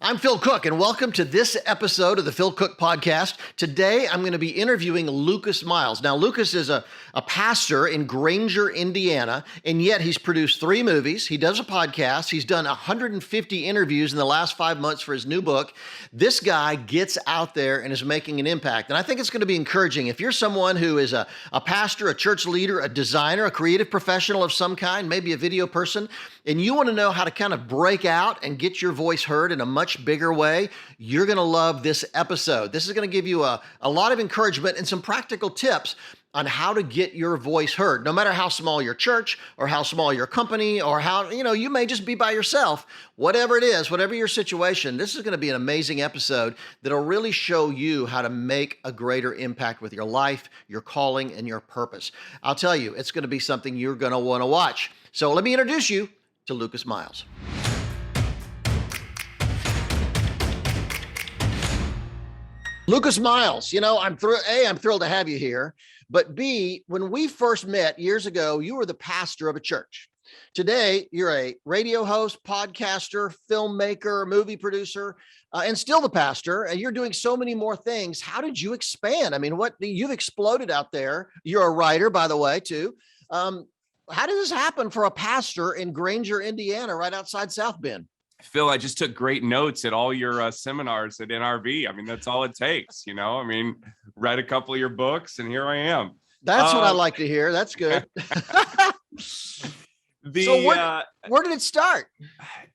I'm Phil Cooke, and welcome to this episode of the Phil Cooke Podcast. Today, I'm going to be interviewing Lucas Miles. Now, Lucas is a pastor in Granger, Indiana, and yet he's produced 3 movies. He does a podcast. He's done 150 interviews in the last 5 months for his new book. This guy gets out there and is making an impact, and I think it's going to be encouraging. If you're someone who is a pastor, a church leader, a designer, a creative professional of some kind, maybe a video person, and you want to know how to kind of break out and get your voice heard in a much bigger way, you're going to love this episode. This is going to give you a lot of encouragement and some practical tips on how to get your voice heard, no matter how small your church or how small your company or how, you may just be by yourself. Whatever it is, whatever your situation, this is going to be an amazing episode that'll really show you how to make a greater impact with your life, your calling, and your purpose. I'll tell you, it's going to be something you're going to want to watch. So let me introduce you to Lucas Miles. Lucas Miles, I'm thrilled to have you here. But B, when we first met years ago, you were the pastor of a church. Today, you're a radio host, podcaster, filmmaker, movie producer, and still the pastor. And you're doing so many more things. How did you expand? I mean, you've exploded out there. You're a writer, by the way, too. How did this happen for a pastor in Granger, Indiana, right outside South Bend? Phil, I just took great notes at all your seminars at NRV. I mean, that's all it takes, read a couple of your books and here I am. That's what I like to hear. That's good. Where did it start?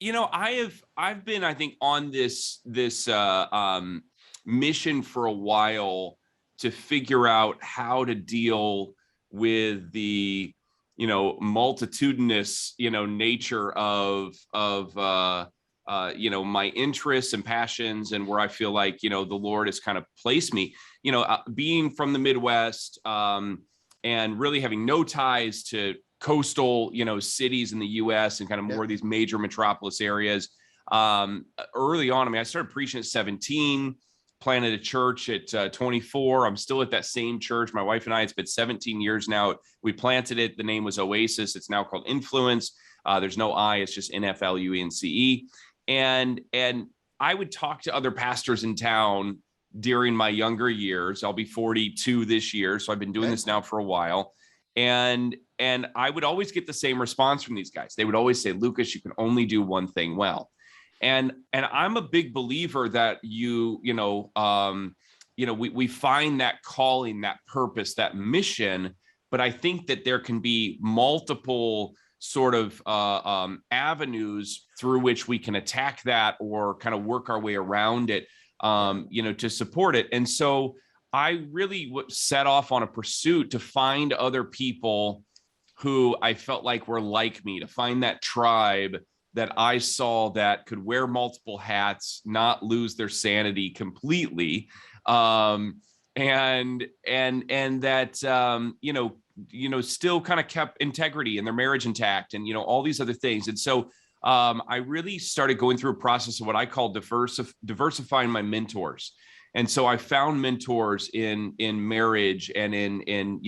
I've been, I think, on this mission for a while to figure out how to deal with the multitudinous, nature of my interests and passions and where I feel like, the Lord has kind of placed me, being from the Midwest, and really having no ties to coastal, cities in the US and kind of more of these major metropolis areas. Early on, I started preaching at 17, planted a church at 24. I'm still at that same church. My wife and I, it's been 17 years now. We planted it. The name was Oasis. It's now called Influence. There's no I, it's just NFLUENCE. And I would talk to other pastors in town during my younger years. I'll be 42 this year. So I've been doing this now for a while. And I would always get the same response from these guys. They would always say, Lucas, you can only do one thing well. And I'm a big believer that we find that calling, that purpose, that mission, but I think that there can be multiple sort of avenues through which we can attack that or kind of work our way around it, to support it. And so I really set off on a pursuit to find other people who I felt like were like me, to find that tribe that I saw that could wear multiple hats, not lose their sanity completely, and that still kind of kept integrity and their marriage intact, and all these other things. And so I really started going through a process of what I call diversifying my mentors. And so I found mentors in marriage and in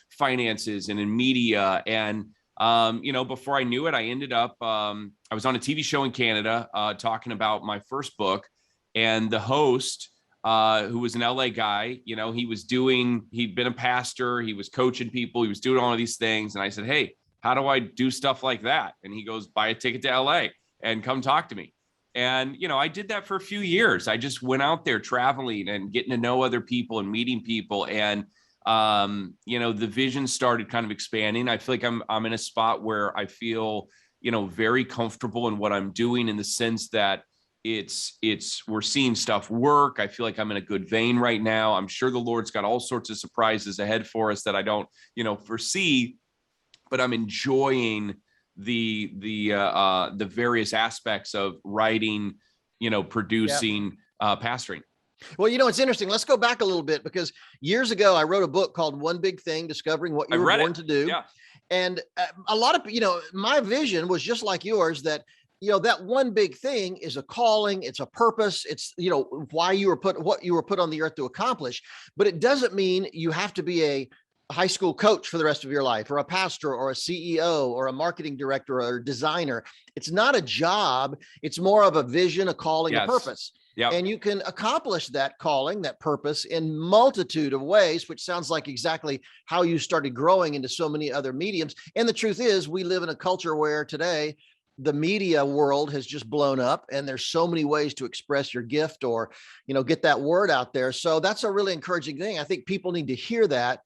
finances and in media. And before I knew it, I ended up, I was on a TV show in Canada talking about my first book, and the host, who was an LA guy, he'd been a pastor, he was coaching people, he was doing all of these things. And I said, hey, how do I do stuff like that? And he goes, buy a ticket to LA and come talk to me. And, I did that for a few years. I just went out there traveling and getting to know other people and meeting people. And the vision started kind of expanding. I feel like I'm in a spot where I feel, very comfortable in what I'm doing, in the sense that we're seeing stuff work. I feel like I'm in a good vein right now. I'm sure the Lord's got all sorts of surprises ahead for us that I don't, foresee, but I'm enjoying the various aspects of writing, producing, pastoring. Well, it's interesting. Let's go back a little bit, because years ago, I wrote a book called One Big Thing, Discovering What You Were Born to Do. Yeah. And a lot of, my vision was just like yours, that, that one big thing is a calling, it's a purpose, it's, what you were put on the earth to accomplish. But it doesn't mean you have to be a high school coach for the rest of your life, or a pastor, or a CEO, or a marketing director, or a designer. It's not a job. It's more of a vision, a calling, a Yes. purpose. Yep. And you can accomplish that calling, that purpose in multitude of ways, which sounds like exactly how you started growing into so many other mediums. And the truth is, we live in a culture where today the media world has just blown up, and there's so many ways to express your gift or, get that word out there. So that's a really encouraging thing. I think people need to hear that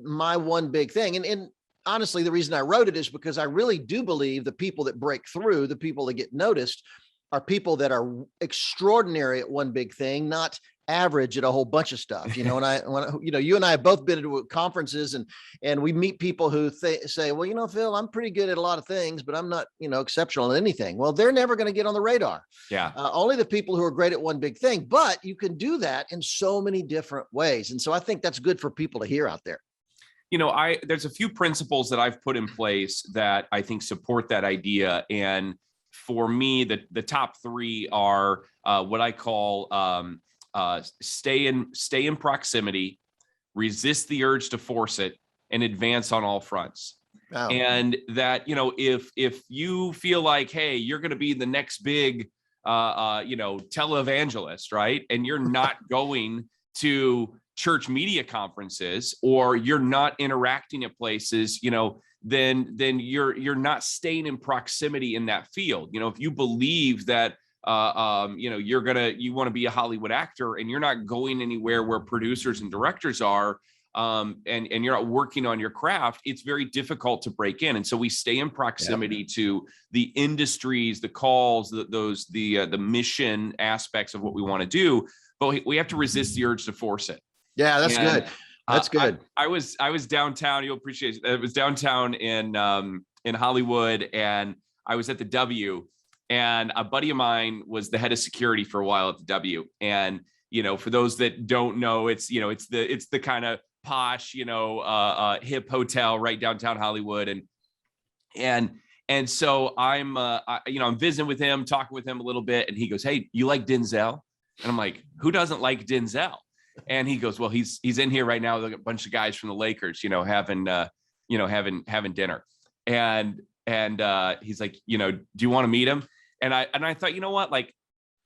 my one big thing. And honestly, the reason I wrote it is because I really do believe the people that break through, the people that get noticed, are people that are extraordinary at one big thing, not average at a whole bunch of stuff. You and I have both been to conferences, and we meet people who say, well, Phil, I'm pretty good at a lot of things, but I'm not, exceptional at anything. Well, they're never going to get on the radar. Yeah. Only the people who are great at one big thing, but you can do that in so many different ways. And so I think that's good for people to hear out there. There's a few principles that I've put in place that I think support that idea. And for me, the top three are what I call stay in proximity, resist the urge to force it, and advance on all fronts. Wow. And that, if you feel like, hey, you're going to be the next big, televangelist, right? And you're not going to church media conferences, or you're not interacting at places, then you're not staying in proximity in that field. If you believe that you want to be a Hollywood actor and you're not going anywhere where producers and directors are, and you're not working on your craft, it's very difficult to break in. And so we stay in proximity to the industries, the calls, the mission aspects of what we want to do, but we have to resist the urge to force it. Yeah, that's good. That's good. I was downtown. You'll appreciate it. It was downtown in Hollywood, and I was at the W, and a buddy of mine was the head of security for a while at the W. And, for those that don't know, it's the kind of posh, hip hotel right downtown Hollywood. And so I'm visiting with him, talking with him a little bit. And he goes, "Hey, you like Denzel?" And I'm like, "Who doesn't like Denzel?" And he goes, "Well, he's in here right now with a bunch of guys from the Lakers, having dinner." And he's like, "Do you want to meet him?" And I thought,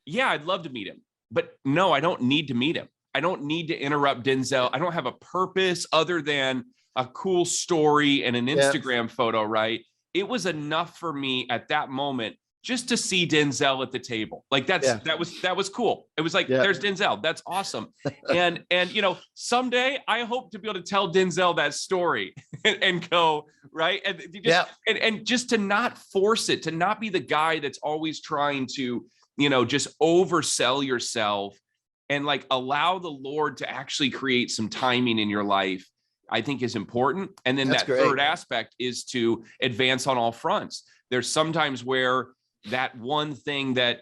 yeah, I'd love to meet him, but no, I don't need to meet him. I don't need to interrupt Denzel. I don't have a purpose other than a cool story and an Instagram photo, right? It was enough for me at that moment just to see Denzel at the table. Like that was cool. It was like, there's Denzel. That's awesome. And someday I hope to be able to tell Denzel that story and go, right. And just to not force it, to not be the guy that's always trying to, just oversell yourself, and like allow the Lord to actually create some timing in your life, I think is important. And then third aspect is to advance on all fronts. There's sometimes where that one thing that,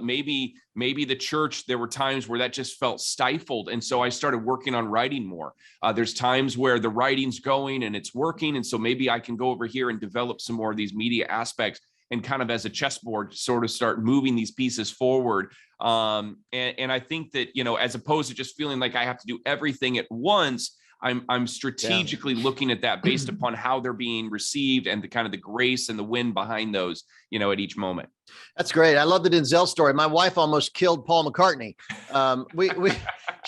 maybe the church, there were times where that just felt stifled. And so I started working on writing more. There's times where the writing's going and it's working. And so maybe I can go over here and develop some more of these media aspects and kind of as a chessboard, sort of start moving these pieces forward. And I think that, as opposed to just feeling like I have to do everything at once, I'm strategically looking at that based upon how they're being received and the kind of the grace and the wind behind those, at each moment. That's great. I love the Denzel story. My wife almost killed Paul McCartney.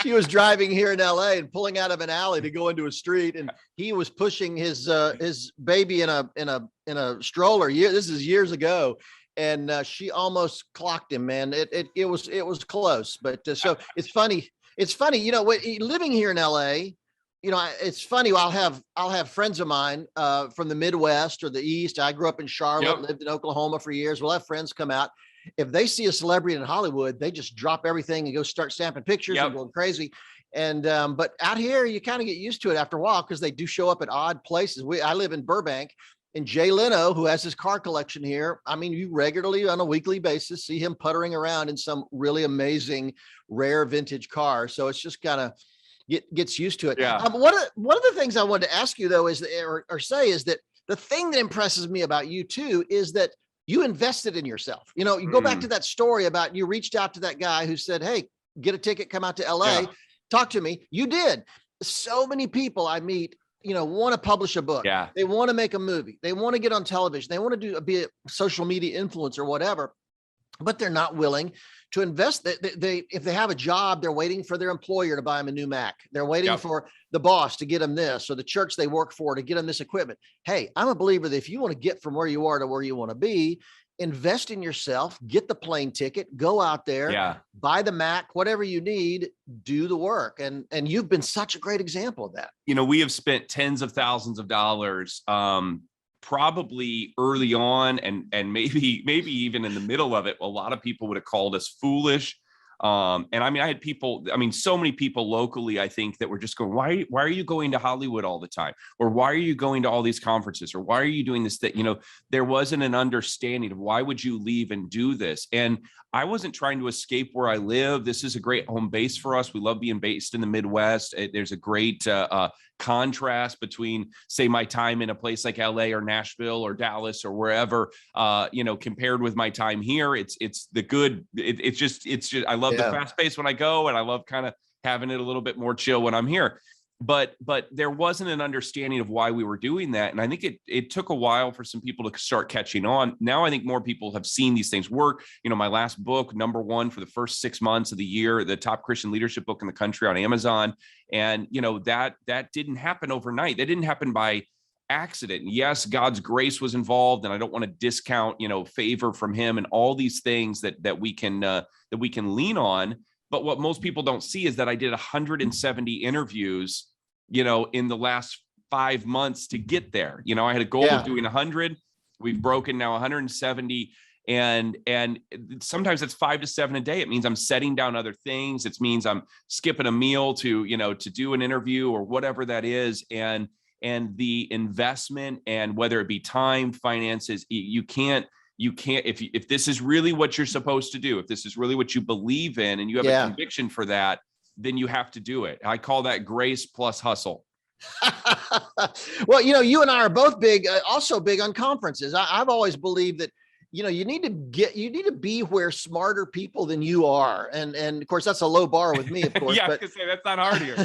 She was driving here in LA and pulling out of an alley to go into a street, and he was pushing his baby in a stroller. This is years ago. And she almost clocked him, man. It was close, but so it's funny. It's funny, living here in LA. It's funny. I'll have friends of mine from the Midwest or the East. I grew up in Charlotte, lived in Oklahoma for years. We'll have friends come out. If they see a celebrity in Hollywood, they just drop everything and go start stamping pictures and going crazy. And but out here, you kind of get used to it after a while because they do show up at odd places. I live in Burbank, and Jay Leno, who has his car collection here, I mean, you regularly on a weekly basis see him puttering around in some really amazing, rare vintage car. So it's just kind of gets used to it. Yeah. One of the things I wanted to ask you though is that the thing that impresses me about you too is that you invested in yourself. You go back to that story about you reached out to that guy who said, "Hey, get a ticket, come out to LA, talk to me." You did. so many people I meet, want to publish a book. Yeah. They want to make a movie. They want to get on television. They want to be a social media influencer, whatever, but they're not willing to invest. They if they have a job, they're waiting for their employer to buy them a new Mac. They're waiting for the boss to get them this, or the church they work for to get them this equipment. Hey, I'm a believer that if you want to get from where you are to where you want to be, invest in yourself, get the plane ticket, go out there, buy the Mac, whatever you need, do the work. And you've been such a great example of that. We have spent tens of thousands of dollars, probably early on, and maybe even in the middle of it. A lot of people would have called us foolish. And I mean, I had people, so many people locally, I think, that were just going, why are you going to Hollywood all the time? Or why are you going to all these conferences? Or why are you doing this? That, there wasn't an understanding of why would you leave and do this? And I wasn't trying to escape where I live. This is a great home base for us. We love being based in the Midwest. There's a great contrast between, say, my time in a place like LA or Nashville or Dallas or wherever, compared with my time here. It's the good. It's just I love the fast pace when I go, and I love kind of having it a little bit more chill when I'm here. But there wasn't an understanding of why we were doing that. And I think it took a while for some people to start catching on. Now I think more people have seen these things work. My last book, #1 for the first 6 months of the year, the top Christian leadership book in the country on Amazon. And, that didn't happen overnight. That didn't happen by accident. Yes, God's grace was involved, and I don't want to discount, favor from him and all these things that we can lean on. But what most people don't see is that I did 170 interviews, in the last 5 months to get there. I had a goal of doing 100. We've broken now 170. And sometimes it's 5 to 7 a day. It means I'm setting down other things. It means I'm skipping a meal to do an interview or whatever that is. And the investment, and whether it be time, finances, you can't, if this is really what you're supposed to do, if this is really what you believe in and you have a conviction for that, then you have to do it. I call that grace plus hustle. Well, you and I are both also big on conferences. I've always believed that, you need to be where smarter people than you are. And of course, that's a low bar with me, of course. Yeah, I was gonna say, that's not hard here,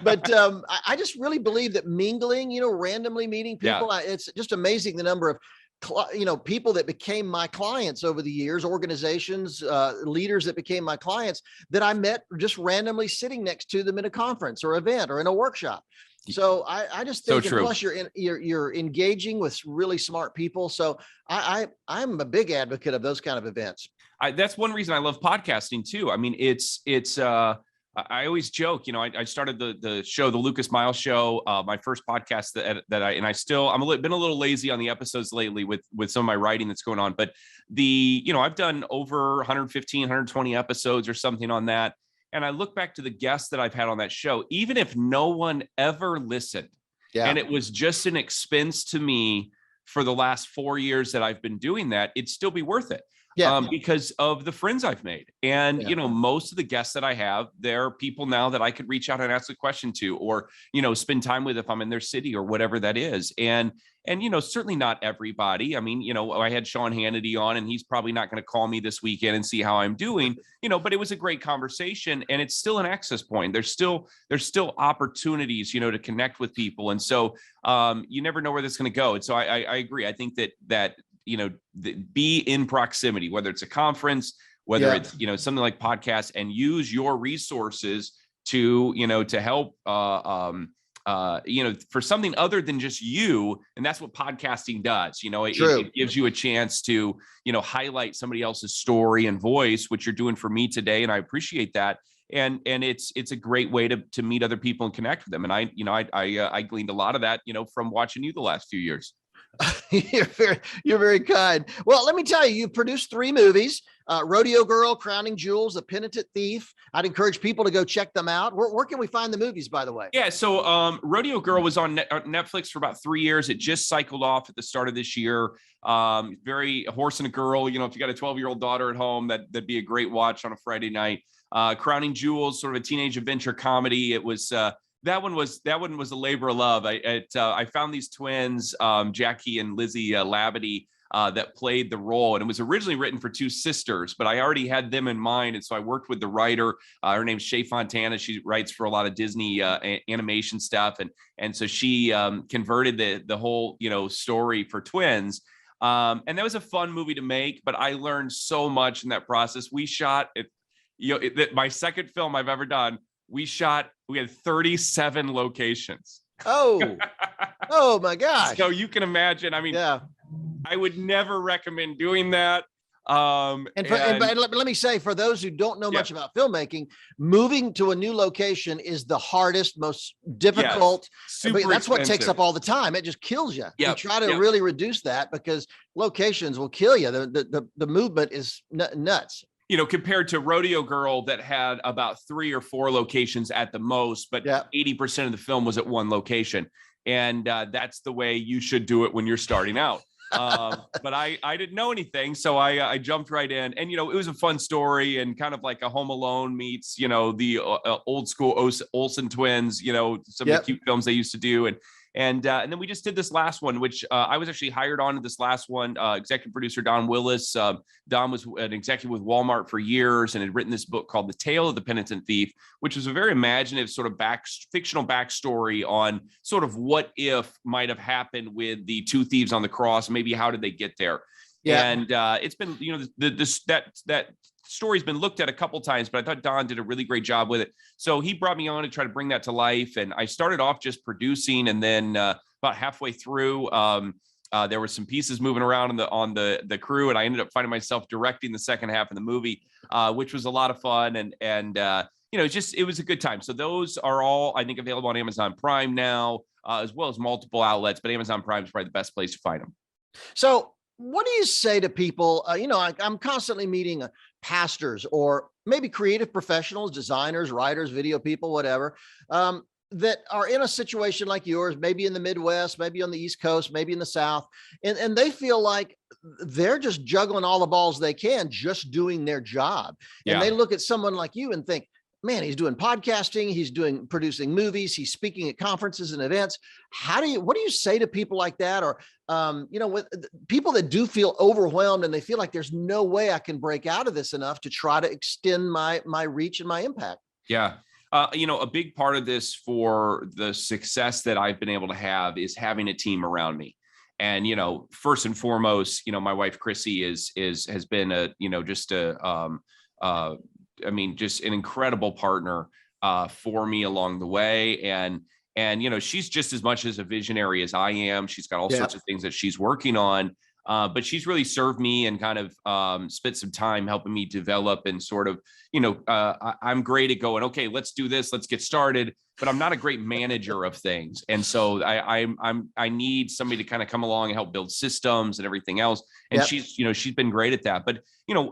But I just really believe that mingling, randomly meeting people, it's just amazing the number of people that became my clients over the years, organizations, leaders that became my clients that I met just randomly sitting next to them in a conference or event or in a workshop. So I just think, so plus you're engaging with really smart people. So I'm a big advocate of those kind of events. That's one reason I love podcasting too. I mean, I always joke, I started the show, the Lucas Miles Show, my first podcast I'm been a little lazy on the episodes lately with some of my writing that's going on, but I've done over 115, 120 episodes or something on that. And I look back to the guests that I've had on that show, even if no one ever listened, and it was just an expense to me for the last 4 years that I've been doing that, it'd still be worth it. Because of the friends I've made. And, most of the guests that I have, they're people now that I could reach out and ask a question to, or, spend time with if I'm in their city or whatever that is. And, certainly not everybody. I mean, I had Sean Hannity on, and he's probably not going to call me this weekend and see how I'm doing, but it was a great conversation, and it's still an access point. There's still opportunities, to connect with people. And so you never know where this is going to go. And so I agree. I think that be in proximity, whether it's a conference, whether it's, something like podcasts, and use your resources to help, for something other than just you. And that's what podcasting does. It gives you a chance to, highlight somebody else's story and voice, which you're doing for me today. And I appreciate that. And it's a great way to meet other people and connect with them. And I gleaned a lot of that, from watching you the last few years. You're very kind. Well, let me tell you, you've produced 3 movies, Rodeo Girl, Crowning Jewels, The Penitent Thief. I'd encourage people to go check them out. Where can we find the movies, by the way? Yeah. So Rodeo Girl was on Netflix for about 3 years. It just cycled off at the start of this year. Very a horse and a girl, if you got a 12-year-old daughter at home, that'd be a great watch on a Friday night. Crowning Jewels, sort of a teenage adventure comedy. It was, that one was a labor of love. I found these twins, Jackie and Lizzie Labadie, that played the role. And it was originally written for two sisters, but I already had them in mind. And so I worked with the writer. Her name's Shay Fontana. She writes for a lot of Disney animation stuff. And so she converted the whole, story for twins. And that was a fun movie to make, but I learned so much in that process. We shot it, my second film I've ever done. We had 37 locations. Oh, oh my gosh. So you can imagine, I mean, yeah. I would never recommend doing that. And let me say, for those who don't know much about filmmaking, moving to a new location is the hardest, most difficult. Super that's expensive. What takes up all the time. It just kills you. Yep. You try to really reduce that because locations will kill you. The movement is nuts. Compared to Rodeo Girl that had about 3 or 4 locations at the most, but 80% of the film was at one location. And that's the way you should do it when you're starting out. But I didn't know anything. So I jumped right in, and, it was a fun story and kind of like a Home Alone meets, the old school Olsen twins, some of the cute films they used to do. And then we just did this last one, which I was actually hired on to this last one. Executive producer Don Willis. Don was an executive with Walmart for years and had written this book called The Tale of the Penitent Thief, which was a very imaginative sort of fictional backstory on sort of what if might have happened with the two thieves on the cross. Maybe how did they get there? Yeah. And it's been, that story's been looked at a couple times, but I thought Don did a really great job with it. So he brought me on to try to bring that to life. And I started off just producing, and then about halfway through, there were some pieces moving around on the crew, and I ended up finding myself directing the second half of the movie, which was a lot of fun. And it was a good time. So those are all, I think, available on Amazon Prime now, as well as multiple outlets, but Amazon Prime is probably the best place to find them. So what do you say to people? I'm constantly meeting pastors or maybe creative professionals, designers, writers, video people, whatever, that are in a situation like yours, maybe in the Midwest, maybe on the East Coast, maybe in the South, and they feel like they're just juggling all the balls they can, just doing their job. And they look at someone like you and think, man, he's doing podcasting, he's producing movies, he's speaking at conferences and events. What do you say to people like that? Or, with people that do feel overwhelmed and they feel like there's no way I can break out of this enough to try to extend my reach and my impact? Yeah. A big part of this for the success that I've been able to have is having a team around me. And, first and foremost, my wife, Chrissy has been just an incredible partner for me along the way. And she's just as much as a visionary as I am. She's got all sorts of things that she's working on. But she's really served me and kind of spent some time helping me develop and sort of, I'm great at going, okay, let's do this, let's get started. But I'm not a great manager of things. And so I need somebody to kind of come along and help build systems and everything else. And she's been great at that. But,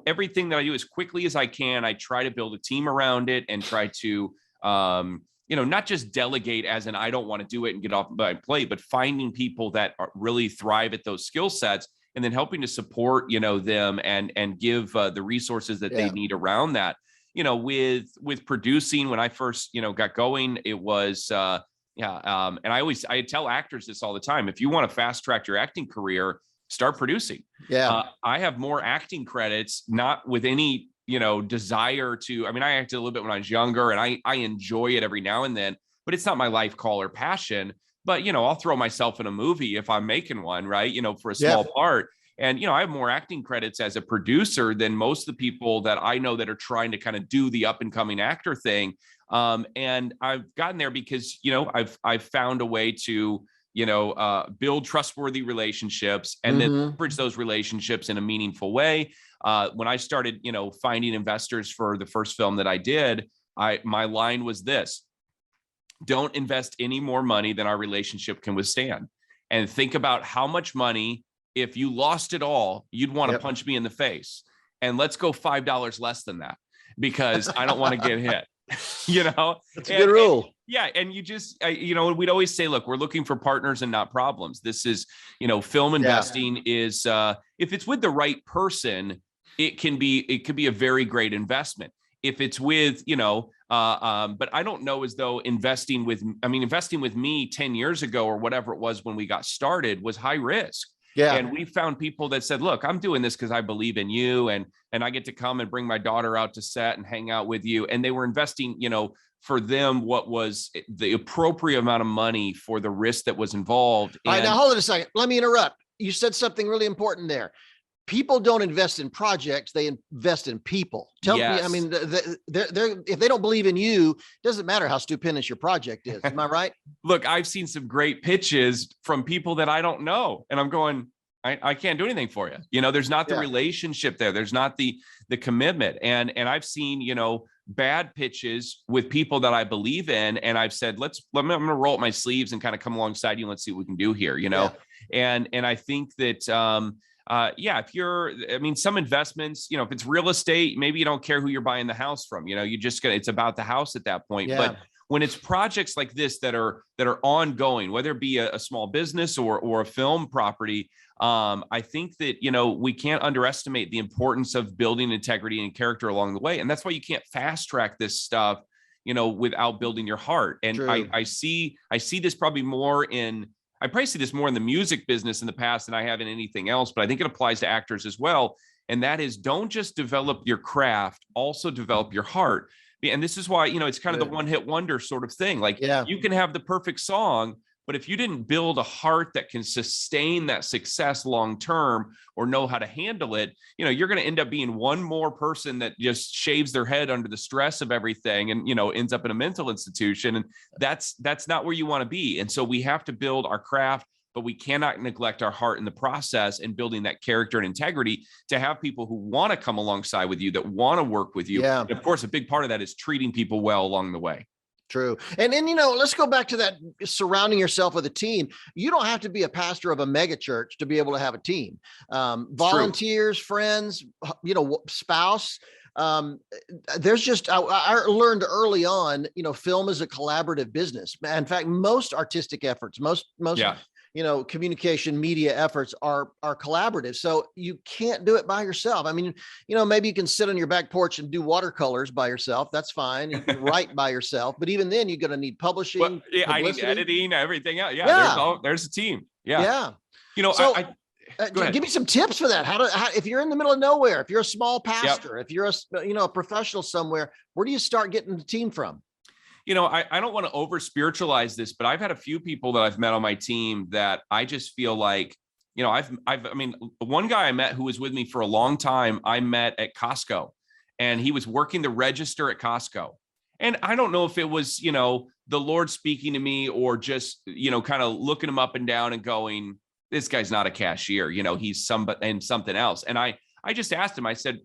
everything that I do as quickly as I can, I try to build a team around it and try to, not just delegate as in I don't want to do it and get off my plate, but finding people that really thrive at those skill sets and then helping to support, them and give the resources that they need around that. With producing, when I first, got going, it was, and I tell actors this all the time. If you want to fast track your acting career, start producing. I have more acting credits, not with any, desire to, I acted a little bit when I was younger and I enjoy it every now and then, but it's not my life call or passion. But, I'll throw myself in a movie if I'm making one, right? For a small part. And, I have more acting credits as a producer than most of the people that I know that are trying to kind of do the up and coming actor thing. And I've gotten there because, I've found a way to, build trustworthy relationships and then leverage those relationships in a meaningful way. When I started, finding investors for the first film that I did, my line was this: don't invest any more money than our relationship can withstand. And think about how much money, if you lost it all, you'd want to punch me in the face. And let's go $5 less than that because I don't want to get hit. That's a good rule. And you just, we'd always say, look, we're looking for partners and not problems. This is, film investing is, if it's with the right person, it could be a very great investment. If it's with, but I don't know as though investing with me 10 years ago or whatever it was when we got started was high risk. Yeah. And we found people that said, look, I'm doing this because I believe in you. And I get to come and bring my daughter out to set and hang out with you. And they were investing, for them, what was the appropriate amount of money for the risk that was involved. All right, now hold it a second. Let me interrupt. You said something really important there. People don't invest in projects; they invest in people. Tell me, I mean, they're if they don't believe in you, it doesn't matter how stupendous your project is. Am I right? Look, I've seen some great pitches from people that I don't know, and I'm going, I can't do anything for you. There's not the relationship there. There's not the commitment. And I've seen, bad pitches with people that I believe in. And I've said, I'm going to roll up my sleeves and kind of come alongside you. And let's see what we can do here, And I think that, some investments, if it's real estate, maybe you don't care who you're buying the house from, it's about the house at that point. Yeah. But when it's projects like this that are ongoing, whether it be a small business or a film property, I think that, we can't underestimate the importance of building integrity and character along the way. And that's why you can't fast track this stuff, without building your heart. And I see this probably more I probably see this more in the music business in the past than I have in anything else, but I think it applies to actors as well. And that is, don't just develop your craft, also develop your heart. And this is why, it's kind of the one-hit wonder sort of thing. Like, you can have the perfect song, but if you didn't build a heart that can sustain that success long-term or know how to handle it, you're going to end up being one more person that just shaves their head under the stress of everything and, ends up in a mental institution. And that's not where you want to be. And so we have to build our craft, but we cannot neglect our heart in the process and building that character and integrity to have people who want to come alongside with you, that want to work with you. Yeah. And of course, a big part of that is treating people well along the way. True. And then, let's go back to that surrounding yourself with a team. You don't have to be a pastor of a mega church to be able to have a team. Volunteers, friends, spouse. There's just, I learned early on, film is a collaborative business. In fact, most artistic efforts, most communication media efforts are collaborative. So you can't do it by yourself. I mean, maybe you can sit on your back porch and do watercolors by yourself. That's fine. You can write by yourself, but even then you're going to need publishing. I need editing, everything else. Yeah. There's a team. Yeah. So, give me some tips for that. How if you're in the middle of nowhere, if you're a small pastor, if you're a professional somewhere, where do you start getting the team from? I don't want to over spiritualize this, but I've had a few people that I've met on my team that I just feel like, one guy I met who was with me for a long time, I met at Costco, and he was working the register at Costco. And I don't know if it was, the Lord speaking to me or just, kind of looking him up and down and going, this guy's not a cashier, he's something else. And I just asked him, I said,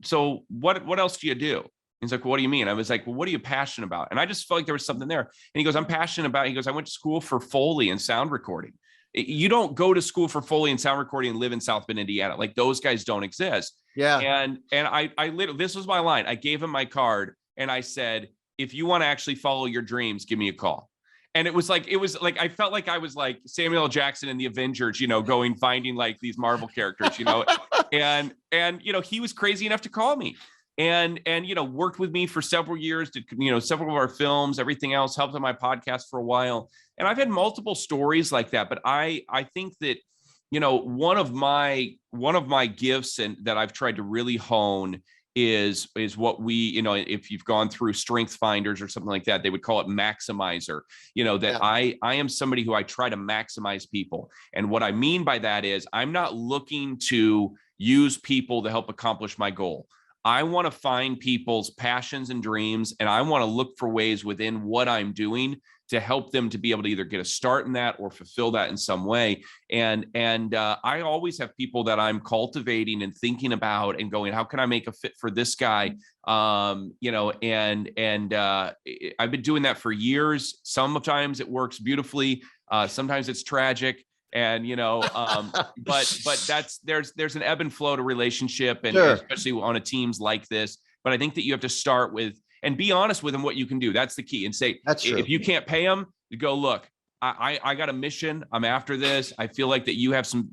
so what else do you do? He's like, what do you mean? I was like, well, what are you passionate about? And I just felt like there was something there. And he goes, I'm passionate about, I went to school for Foley and sound recording. You don't go to school for Foley and sound recording and live in South Bend, Indiana. Like, those guys don't exist. Yeah. And I literally, this was my line. I gave him my card and I said, if you want to actually follow your dreams, give me a call. And it was like, I felt like I was like Samuel L. Jackson in the Avengers, finding like these Marvel characters, and he was crazy enough to call me. And worked with me for several years, did several of our films, everything else, helped on my podcast for a while. And I've had multiple stories like that. But I think that, one of my gifts and that I've tried to really hone is what we, if you've gone through Strength Finders or something like that, they would call it maximizer, I am somebody who I try to maximize people. And what I mean by that is I'm not looking to use people to help accomplish my goal. I want to find people's passions and dreams, and I want to look for ways within what I'm doing to help them to be able to either get a start in that or fulfill that in some way. And I always have people that I'm cultivating and thinking about and going, how can I make a fit for this guy? I've been doing that for years. Sometimes it works beautifully. Sometimes it's tragic. And, but there's an ebb and flow to relationship, and especially on a teams like this. But I think that you have to start with and be honest with them what you can do. That's the key. And say, if you can't pay them, you go, look, I got a mission. I'm after this. I feel like that you have some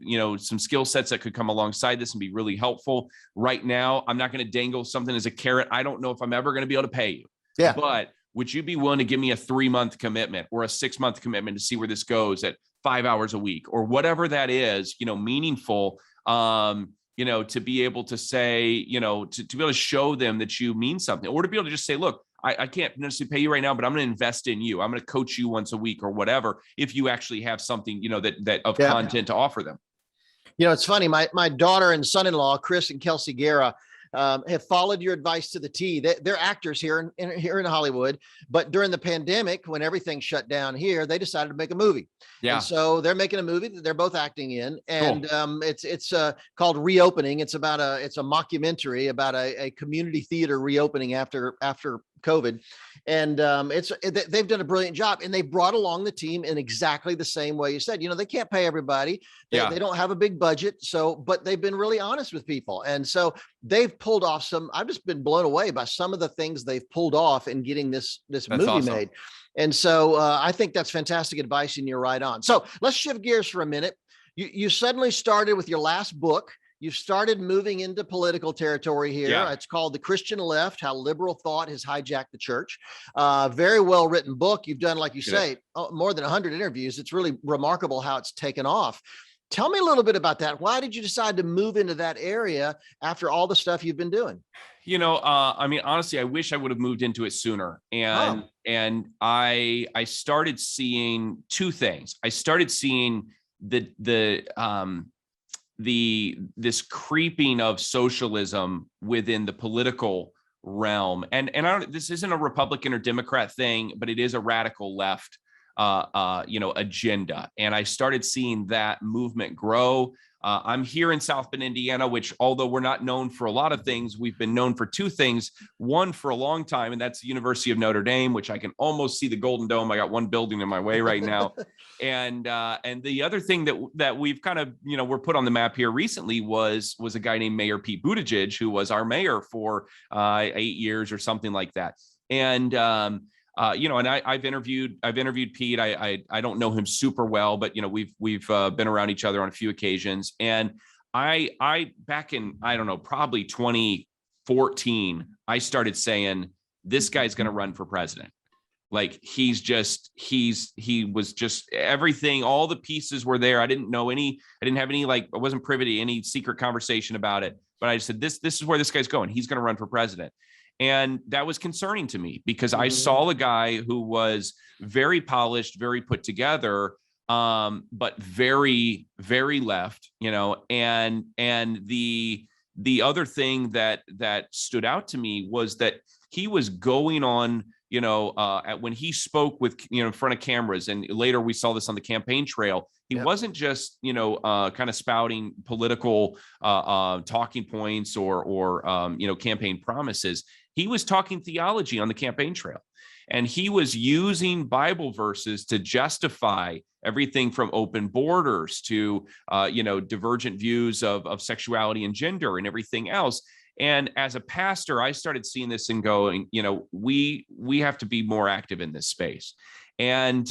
skill sets that could come alongside this and be really helpful. Right now, I'm not going to dangle something as a carrot. I don't know if I'm ever going to be able to pay you. Yeah. But would you be willing to give me a 3-month commitment or a 6-month commitment to see where this goes at 5 hours a week or whatever that is, meaningful, to be able to say, to be able to show them that you mean something, or to be able to just say, look, I can't necessarily pay you right now, but I'm going to invest in you. I'm going to coach you once a week or whatever, if you actually have something, that of content to offer them. It's funny. My daughter and son-in-law, Chris and Kelsey Guerra, have followed your advice to the T. They're actors here in Hollywood, but during the pandemic, when everything shut down here, they decided to make a movie. Yeah. And so they're making a movie that they're both acting in, and Cool. it's called Reopening. It's a mockumentary about a community theater reopening after COVID. And they've done a brilliant job, and they brought along the team in exactly the same way you said. They can't pay everybody. They don't have a big budget. But they've been really honest with people. And so they've pulled off I've just been blown away by some of the things they've pulled off in getting this movie awesome. made. And so I think that's fantastic advice, and you're right on. So let's shift gears for a minute. You suddenly started with your last book. You've started moving into political territory here. Yeah. It's called The Christian Left, How Liberal Thought Has Hijacked the Church. Very well written book. You've done, like you say, more than 100 interviews. It's really remarkable how it's taken off. Tell me a little bit about that. Why did you decide to move into that area after all the stuff you've been doing? Honestly, I wish I would have moved into it sooner. And I started seeing two things. I started seeing this creeping of socialism within the political realm. And this isn't a Republican or Democrat thing, but it is a radical left agenda. And I started seeing that movement grow. I'm here in South Bend, Indiana, which, although we're not known for a lot of things, we've been known for two things. One, for a long time, and that's the University of Notre Dame, which I can almost see the Golden Dome. I got one building in my way right now. And the other thing that we've kind of, we're put on the map here recently was a guy named Mayor Pete Buttigieg, who was our mayor for 8 years or something like that. And and I've interviewed Pete. I don't know him super well, but we've been around each other on a few occasions. And I back in, I don't know, probably 2014, I started saying, this guy's going to run for president. Like he was just everything. All the pieces were there. I didn't have any, I wasn't privy to any secret conversation about it, but I just said, this is where this guy's going. He's going to run for president. And that was concerning to me because I saw a guy who was very polished, very put together, but very, very left, and the other thing that stood out to me was that he was going on, when he spoke with, in front of cameras, and later we saw this on the campaign trail, he wasn't just, kind of spouting political talking points or campaign promises. He was talking theology on the campaign trail, and he was using Bible verses to justify everything from open borders to, divergent views of sexuality and gender and everything else. And as a pastor, I started seeing this and going, we have to be more active in this space. And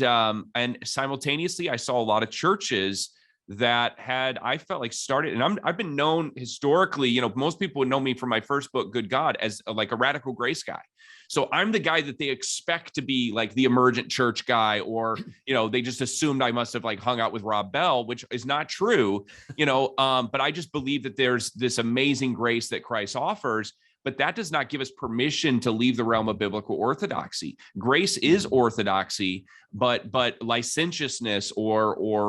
simultaneously, I saw a lot of churches that I felt like started, and I've been known historically, most people would know me from my first book, Good God, as like a radical grace guy. So I'm the guy that they expect to be like the emergent church guy, or, they just assumed I must have hung out with Rob Bell, which is not true, but I just believe that there's this amazing grace that Christ offers. But that does not give us permission to leave the realm of biblical orthodoxy. Grace is orthodoxy, but licentiousness or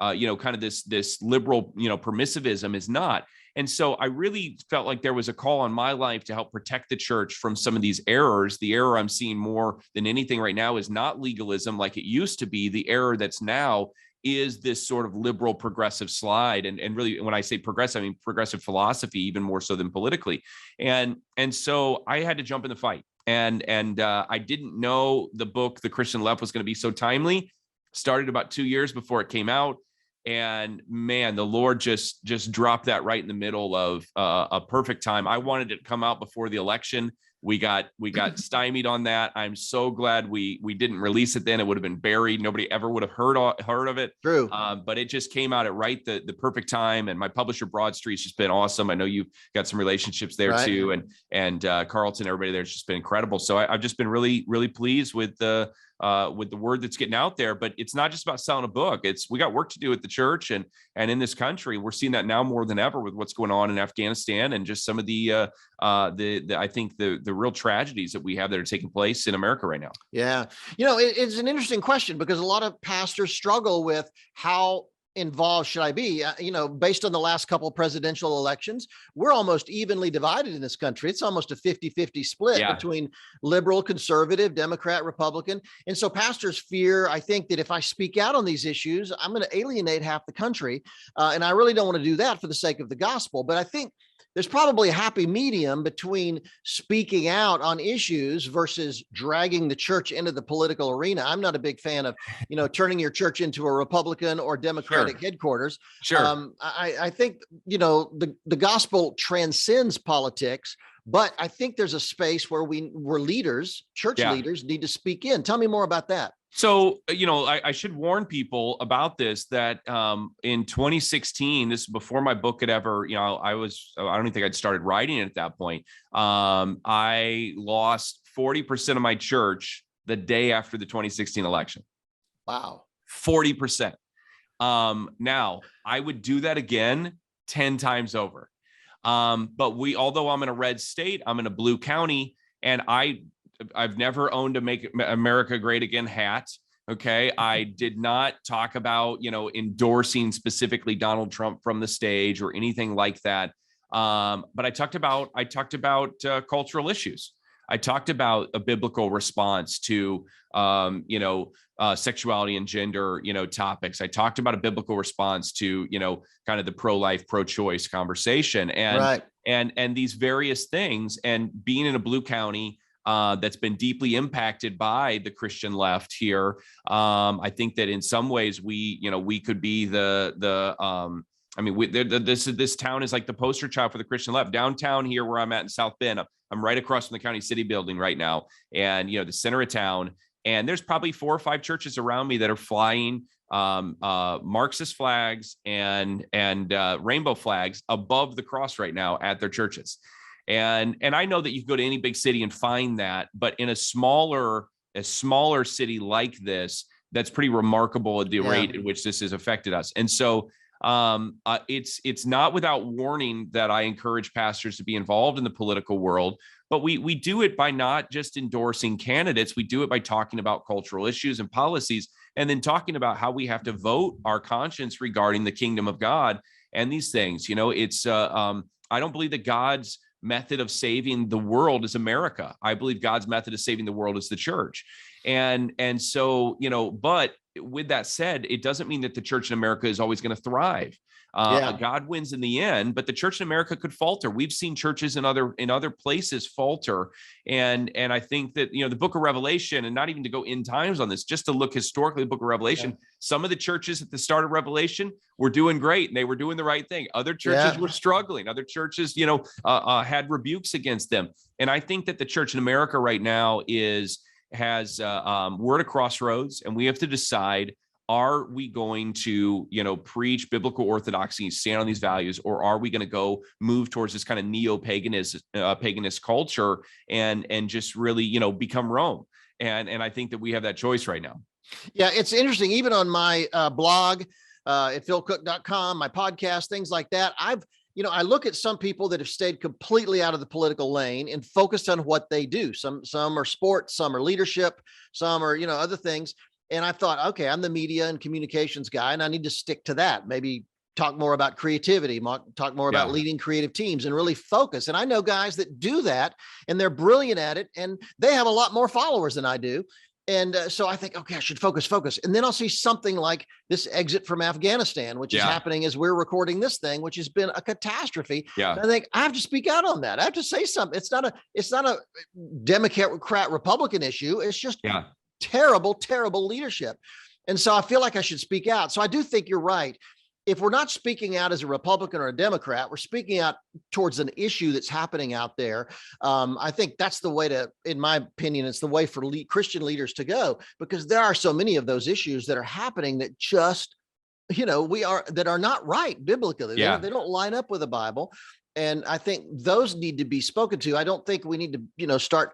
kind of this liberal, permissivism is not. And so I really felt like there was a call on my life to help protect the church from some of these errors. The error I'm seeing more than anything right now is not legalism like it used to be. The error that's now is this sort of liberal progressive slide. And really, when I say progressive, I mean progressive philosophy, even more so than politically. And so I had to jump in the fight. And I didn't know the book, The Christian Left, was going to be so timely. Started about 2 years before it came out. And man, the Lord just dropped that right in the middle of a perfect time. I wanted it to come out before the election. We got stymied on that. I'm so glad we didn't release it then. It would have been buried. Nobody ever would have heard of it. True. But it just came out at the perfect time. And my publisher, Broad Street's just been awesome. I know you've got some relationships there too. And Carlton, everybody there's just been incredible. So I've just been really, really pleased with the with the word that's getting out there. But it's not just about selling a book. We got work to do at the church and in this country. We're seeing that now more than ever with what's going on in Afghanistan and just some of the I think the real tragedies that we have that are taking place in America right now. Yeah. It's an interesting question because a lot of pastors struggle with how involved should I be? Based on the last couple of presidential elections, we're almost evenly divided in this country. It's almost a 50-50 split between liberal, conservative, Democrat, Republican. And so pastors fear, I think, that if I speak out on these issues, I'm going to alienate half the country. And I really don't want to do that for the sake of the gospel. But I think there's probably a happy medium between speaking out on issues versus dragging the church into the political arena. I'm not a big fan of, turning your church into a Republican or Democratic headquarters. Sure. I think, the gospel transcends politics, but I think there's a space where we're leaders, church leaders need to speak in. Tell me more about that. So, I should warn people about this, that in 2016, this is before my book had ever, I don't even think I'd started writing it at that point. I lost 40% of my church the day after the 2016 election. Wow. 40%. Now, I would do that again 10 times over. But although I'm in a red state, I'm in a blue county, and I've never owned a Make America Great Again hat. Okay. I did not talk about, endorsing specifically Donald Trump from the stage or anything like that. But I talked about cultural issues. I talked about a biblical response to, sexuality and gender, topics. I talked about a biblical response to, kind of the pro-life, pro-choice conversation and these various things. And being in a blue county, that's been deeply impacted by the Christian left here. I think that in some ways we could be this town is like the poster child for the Christian left. Downtown here, where I'm at in South Bend, I'm right across from the county city building right now, and the center of town. And there's probably 4 or 5 churches around me that are flying Marxist flags and rainbow flags above the cross right now at their churches. And I know that you can go to any big city and find that, but in a smaller city like this, that's pretty remarkable at the rate at which this has affected us. And so it's not without warning that I encourage pastors to be involved in the political world, but we do it by not just endorsing candidates. We do it by talking about cultural issues and policies, and then talking about how we have to vote our conscience regarding the kingdom of God and these things. I don't believe that God's method of saving the world is America. I believe God's method of saving the world is the church. And so, but with that said, it doesn't mean that the church in America is always going to thrive. God wins in the end, but the church in America could falter. We've seen churches in other places falter. And I think that, the book of Revelation, and not even to go in times on this, just to look historically, the book of Revelation, some of the churches at the start of Revelation were doing great and they were doing the right thing. Other churches were struggling. Other churches, had rebukes against them. And I think that the church in America right now we're at a crossroads, and we have to decide, are we going to, preach biblical orthodoxy, stand on these values, or are we going to go move towards this kind of paganist culture and just really, become Rome? And I think that we have that choice right now. Yeah, it's interesting. Even on my blog at philcooke.com, my podcast, things like that, I look at some people that have stayed completely out of the political lane and focused on what they do. Some are sports, some are leadership, some are, other things. And I thought, okay, I'm the media and communications guy, and I need to stick to that. Maybe talk more about creativity, talk more about leading creative teams, and really focus. And I know guys that do that, and they're brilliant at it, and they have a lot more followers than I do. And so I think, okay, I should focus. And then I'll see something like this exit from Afghanistan, which is happening as we're recording this thing, which has been a catastrophe. Yeah. And I think I have to speak out on that. I have to say something. It's not a Democrat Republican issue. It's just terrible leadership. And so I feel like I should speak out. So I do think you're right. If we're not speaking out as a Republican or a Democrat, we're speaking out towards an issue that's happening out there. I think that's the way to, in my opinion, it's the way for Christian leaders to go, because there are so many of those issues that are happening that just, that are not right biblically. They don't line up with the Bible. And I think those need to be spoken to. I don't think we need to, start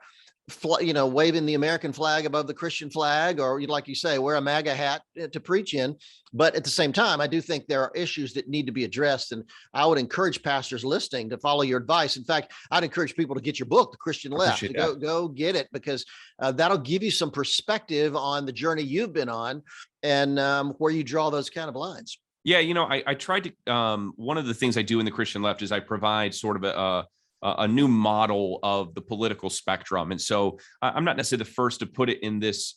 waving the American flag above the Christian flag, or like you say, wear a MAGA hat to preach in. But at the same time, I do think there are issues that need to be addressed. And I would encourage pastors listening to follow your advice. In fact, I'd encourage people to get your book, The Christian Left, to go get it, because that'll give you some perspective on the journey you've been on, and where you draw those kind of lines. Yeah, I tried to, one of the things I do in The Christian Left is I provide sort of a new model of the political spectrum. And so I'm not necessarily the first to put it in this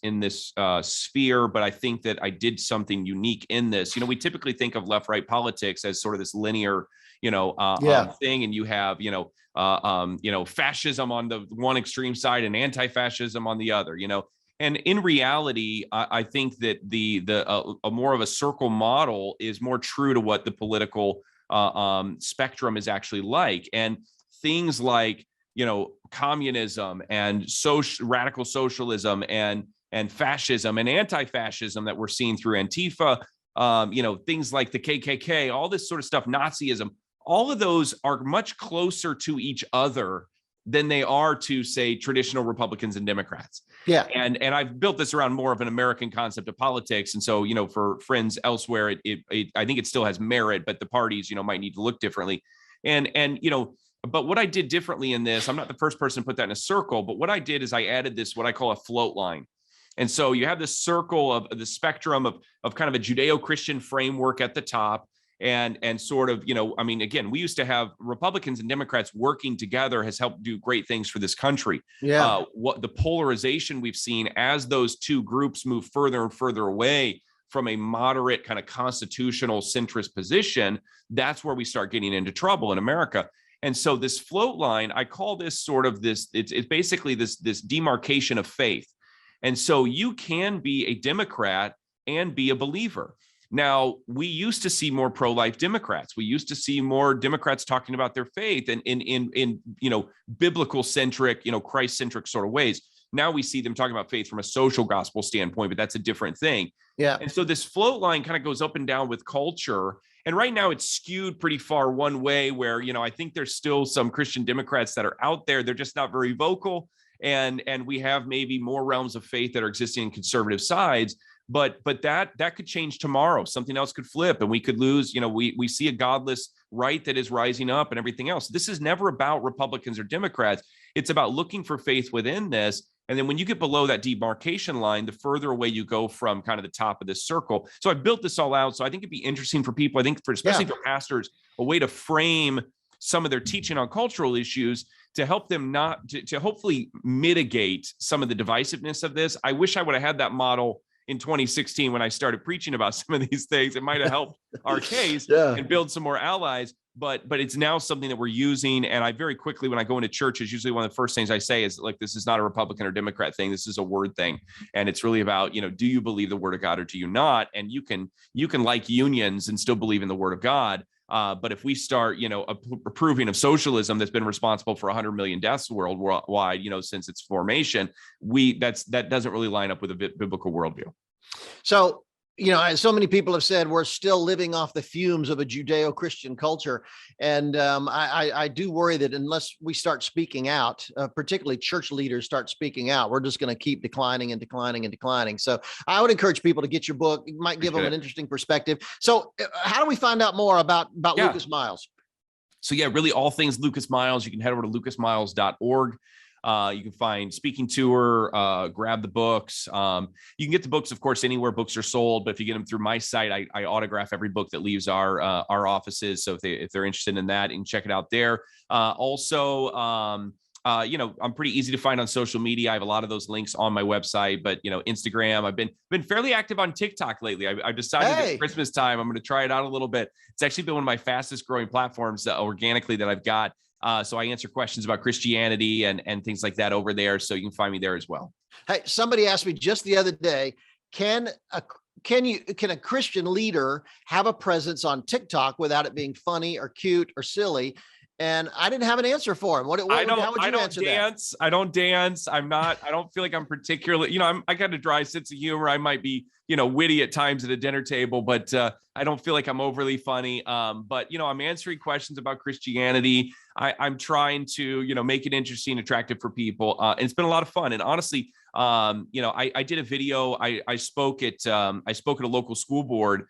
sphere, but I think that I did something unique in this. We typically think of left-right politics as sort of this linear, thing. And you have, fascism on the one extreme side and anti-fascism on the other, And in reality, I think that a more of a circle model is more true to what the political spectrum is actually like. And things like, communism and radical socialism and fascism and anti-fascism that we're seeing through Antifa, things like the KKK, all this sort of stuff, Nazism, all of those are much closer to each other than they are to, say, traditional Republicans and Democrats. Yeah. And I've built this around more of an American concept of politics. And so, for friends elsewhere, I think it still has merit, but the parties, might need to look differently. But what I did differently in this, I'm not the first person to put that in a circle, but what I did is I added this, what I call a float line. And so you have this circle of the spectrum of kind of a Judeo-Christian framework at the top. And sort of, again, we used to have Republicans and Democrats working together has helped do great things for this country. Yeah. What the polarization we've seen as those two groups move further and further away from a moderate kind of constitutional centrist position, that's where we start getting into trouble in America. And so this float line, I call this sort of this, it's basically this demarcation of faith. And so you can be a Democrat and be a believer. Now, we used to see more pro-life Democrats. We used to see more Democrats talking about their faith and in biblical centric, Christ centric sort of ways. Now we see them talking about faith from a social gospel standpoint, but that's a different thing. Yeah. And so this float line kind of goes up and down with culture. And right now it's skewed pretty far one way where, I think there's still some Christian Democrats that are out there. They're just not very vocal. And we have maybe more realms of faith that are existing in conservative sides. But that could change tomorrow. Something else could flip and we could lose. We see a godless right that is rising up and everything else. This is never about Republicans or Democrats. It's about looking for faith within this. And then when you get below that demarcation line, the further away you go from kind of the top of this circle. So I built this all out. So I think it'd be interesting for people. I think especially for pastors, a way to frame some of their teaching on cultural issues to help them not to hopefully mitigate some of the divisiveness of this. I wish I would have had that model in 2016 when I started preaching about some of these things. It might have helped our case and build some more allies. But it's now something that we're using. And I very quickly, when I go into churches, usually one of the first things I say is like, this is not a Republican or Democrat thing. This is a word thing. And it's really about, do you believe the word of God or do you not? And you can like unions and still believe in the word of God. But if we start, approving of socialism that's been responsible for 100 million deaths worldwide, since its formation, that doesn't really line up with a biblical worldview. So, as so many people have said, we're still living off the fumes of a Judeo-Christian culture. And I do worry that unless we start speaking out, particularly church leaders start speaking out, we're just going to keep declining and declining and declining. So I would encourage people to get your book. It might give them an interesting perspective. So how do we find out more about Lucas Miles? So really all things Lucas Miles, you can head over to lucasmiles.org. You can find speaking tour, grab the books. You can get the books, of course, anywhere books are sold. But if you get them through my site, I autograph every book that leaves our offices. So if they're interested in that, you can check it out there. I'm pretty easy to find on social media. I have a lot of those links on my website, but Instagram, I've been fairly active on TikTok lately. I've decided at Christmas time, I'm going to try it out a little bit. It's actually been one of my fastest growing platforms organically that I've got. So I answer questions about Christianity and things like that over there. So you can find me there as well. Hey, somebody asked me just the other day, can a Christian leader have a presence on TikTok without it being funny or cute or silly? And I didn't have an answer for him. How would you answer dance. that? I don't dance. I don't feel like I'm particularly, I got a dry sense of humor. I might be, witty at times at a dinner table, but I don't feel like I'm overly funny. But I'm answering questions about Christianity. I'm trying to, make it interesting, attractive for people. And it's been a lot of fun. And honestly, I did a video. I spoke at a local school board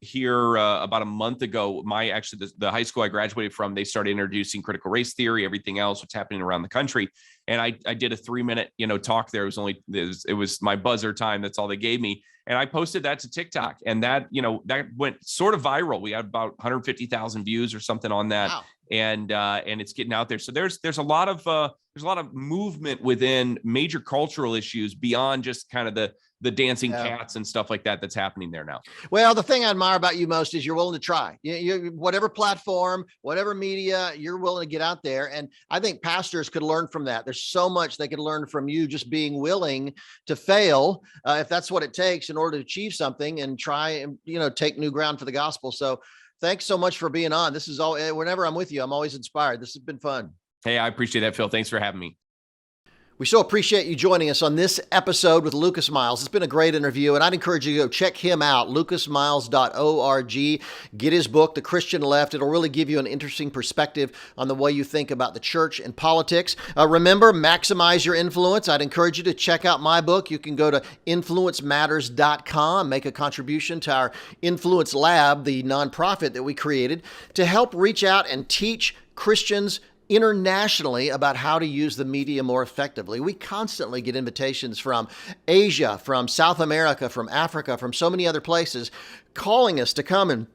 here about a month ago. The high school I graduated from, they started introducing critical race theory, everything else, what's happening around the country. And I did a 3-minute, talk there. It was my buzzer time. That's all they gave me. And I posted that to TikTok, and that went sort of viral. We had about 150,000 views or something on that. Wow. And it's getting out there. So there's a lot of movement within major cultural issues beyond just kind of the dancing cats and stuff like that that's happening there now. Well, the thing I admire about you most is you're willing to try. You whatever platform, whatever media, you're willing to get out there. And I think pastors could learn from that. There's so much they could learn from you, just being willing to fail if that's what it takes in order to achieve something, and try and take new ground for the gospel. So thanks so much for being on. This is all. Whenever I'm with you, I'm always inspired. This has been fun. Hey, I appreciate that, Phil. Thanks for having me. We so appreciate you joining us on this episode with Lucas Miles. It's been a great interview, and I'd encourage you to go check him out, lucasmiles.org. Get his book, The Christian Left. It'll really give you an interesting perspective on the way you think about the church and politics. Remember, maximize your influence. I'd encourage you to check out my book. You can go to influencematters.com, make a contribution to our Influence Lab, the nonprofit that we created, to help reach out and teach Christians internationally about how to use the media more effectively. We constantly get invitations from Asia, from South America, from Africa, from so many other places, calling us to come and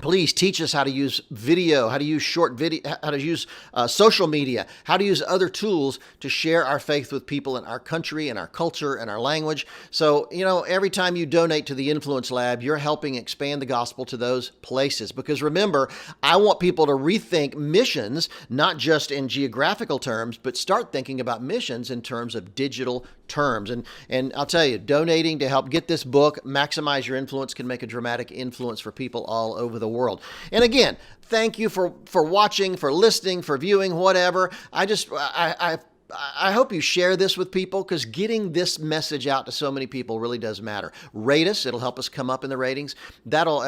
please teach us how to use video, how to use short video, how to use social media, how to use other tools to share our faith with people in our country and our culture and our language. So, every time you donate to the Influence Lab, you're helping expand the gospel to those places. Because remember, I want people to rethink missions, not just in geographical terms, but start thinking about missions in terms of digital terms. And I'll tell you, donating to help get this book, Maximize Your Influence, can make a dramatic influence for people all over the world. And again, thank you for watching, for listening, for viewing, whatever. I hope you share this with people, because getting this message out to so many people really does matter. Rate us. It'll help us come up in the ratings. That'll,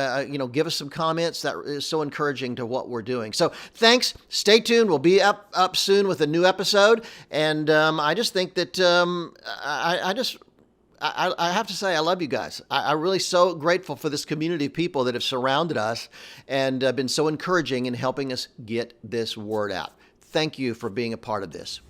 give us some comments. That is so encouraging to what we're doing. So thanks. Stay tuned. We'll be up soon with a new episode. And I just think that I have to say, I love you guys. I'm really so grateful for this community of people that have surrounded us and been so encouraging in helping us get this word out. Thank you for being a part of this.